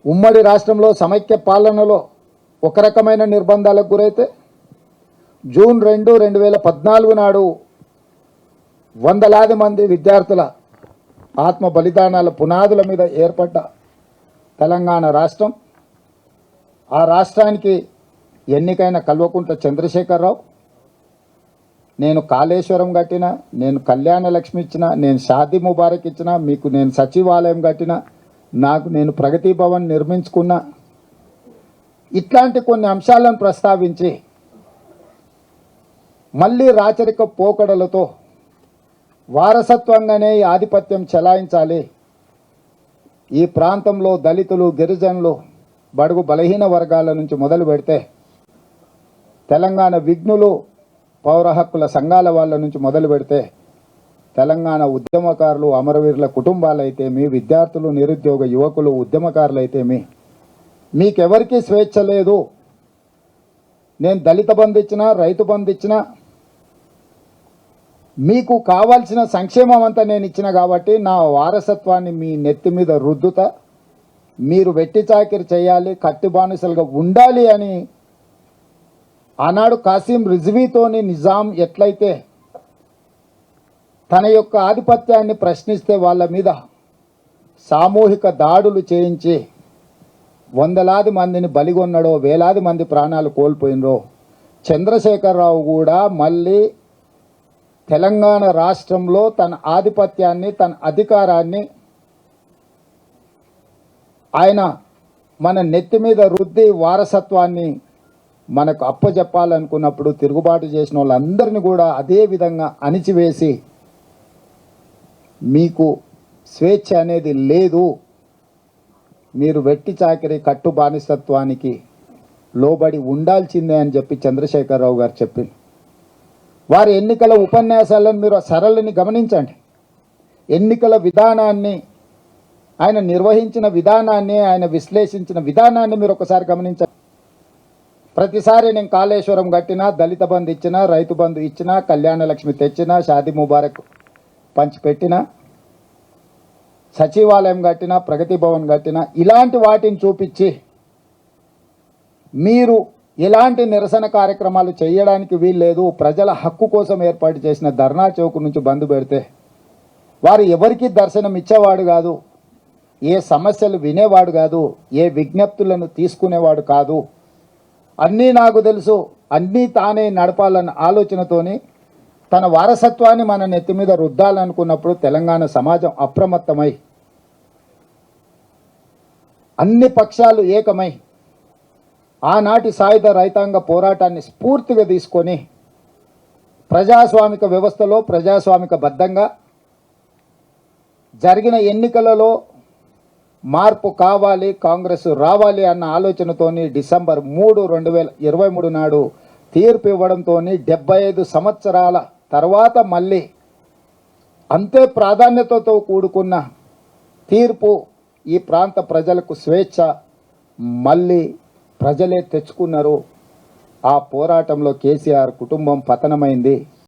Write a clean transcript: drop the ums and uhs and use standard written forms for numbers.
ఉమ్మడి రాష్ట్రంలో సమైక్య పాలనలో ఒక రకమైన నిర్బంధాలకు గురైతే జూన్ 2, 2014 నాడు వందలాది మంది విద్యార్థుల ఆత్మ బలిదానాల పునాదుల మీద ఏర్పడ్డ తెలంగాణ రాష్ట్రం, ఆ రాష్ట్రానికి ఎన్నికైన కల్వకుంట్ల చంద్రశేఖరరావు నేను కాళేశ్వరం కట్టిన, నేను కళ్యాణ లక్ష్మి ఇచ్చిన, నేను షాదీ ముబారక్ ఇచ్చిన, మీకు నేను సచివాలయం కట్టిన, నాకు నేను ప్రగతి భవన్ నిర్మించుకున్నా, ఇట్లాంటి కొన్ని అంశాలను ప్రస్తావించి మళ్ళీ రాచరిక పోకడలతో వారసత్వంగానే ఈ ఆధిపత్యం చెలాయించాలి, ఈ ప్రాంతంలో దళితులు, గిరిజనులు, బడుగు బలహీన వర్గాల నుంచి మొదలు పెడితే తెలంగాణ విఘ్నులు, పౌర హక్కుల సంఘాల వాళ్ళ నుంచి మొదలు పెడితే తెలంగాణ ఉద్యమకారులు, అమరవీరుల కుటుంబాలైతేమి, విద్యార్థులు, నిరుద్యోగ యువకులు, ఉద్యమకారులైతేమి, మీకెవరికి స్వేచ్ఛ లేదు, నేను దళిత బంధు ఇచ్చినా, రైతు బంధు ఇచ్చినా, మీకు కావాల్సిన సంక్షేమం అంతా నేను ఇచ్చిన కాబట్టి నా వారసత్వాన్ని మీ నెత్తి మీద రుద్దుతా, మీరు వెట్టి చాకిరి చేయాలి, కత్తి బానిసలుగా ఉండాలి అని ఆనాడు కాసిం రిజ్వీతోని నిజాం ఎట్లయితే తన యొక్క ఆధిపత్యాన్ని ప్రశ్నిస్తే వాళ్ళ మీద సామూహిక దాడులు చేయించి వందలాది మందిని బలిగొన్నాడో, వేలాది మంది ప్రాణాలు కోల్పోయినరో, చంద్రశేఖరరావు కూడా మళ్ళీ తెలంగాణ రాష్ట్రంలో తన ఆధిపత్యాన్ని, తన అధికారాన్ని ఆయన మన నెత్తి మీద రుద్ది వారసత్వాన్ని మనకు అప్పచెప్పాలనుకున్నప్పుడు తిరుగుబాటు చేసిన వాళ్ళందరినీ కూడా అదే విధంగా అణిచివేసి మీకు స్వేచ్ఛ అనేది లేదు, మీరు వెట్టి చాకిరి కట్టు బానిసత్వానికి లోబడి ఉండాల్సిందే అని చెప్పి చంద్రశేఖరరావు గారు చెప్పింది. వారి ఎన్నికల ఉపన్యాసాలను మీరు సరళిని గమనించండి. ఎన్నికల విధానాన్ని, ఆయన నిర్వహించిన విధానాన్ని, ఆయన విశ్లేషించిన విధానాన్ని మీరు ఒకసారి గమనించండి. ప్రతిసారి నేను కాళేశ్వరం కట్టినా, దళిత బంధు ఇచ్చినా, రైతు బంధు ఇచ్చినా, కళ్యాణ లక్ష్మి తెచ్చినా, షాదీ ముబారక్ పంచిపెట్టినా, సచివాలయం కట్టినా, ప్రగతి భవన్ కట్టినా, ఇలాంటి వాటిని చూపించి మీరు ఎలాంటి నిరసన కార్యక్రమాలు చేయడానికి వీల్లేదు, ప్రజల హక్కు కోసం ఏర్పాటు చేసిన ధర్నా చౌక్ నుంచి బంద్ పెడితే వారు ఎవరికి దర్శనం ఇచ్చేవాడు కాదు, ఏ సమస్యలు వినేవాడు కాదు, ఏ విజ్ఞప్తులను తీసుకునేవాడు కాదు, అన్నీ నాకు తెలుసు, అన్నీ తానే నడపాలన్న ఆలోచనతోని తన వారసత్వాన్ని మన నెత్తి మీద రుద్దాలనుకున్నప్పుడు తెలంగాణ సమాజం అప్రమత్తమై అన్ని పక్షాలు ఏకమై ఆనాటి సాయుధ రైతాంగ పోరాటాన్ని స్ఫూర్తిగా తీసుకొని ప్రజాస్వామిక వ్యవస్థలో ప్రజాస్వామిక బద్ధంగా జరిగిన ఎన్నికలలో మార్పు కావాలి, కాంగ్రెస్ రావాలి అన్న ఆలోచనతోని డిసెంబర్ 3, 2023 నాడు తీర్పు ఇవ్వడంతో 75 సంవత్సరాల తర్వాత మళ్ళీ అంతే ప్రాధాన్యతతో కూడుకున్న తీర్పు, ఈ ప్రాంత ప్రజలకు స్వేచ్ఛ మళ్ళీ ప్రజలే తెచ్చుకున్నారు. ఆ పోరాటంలో కేసీఆర్ కుటుంబం పతనమైంది.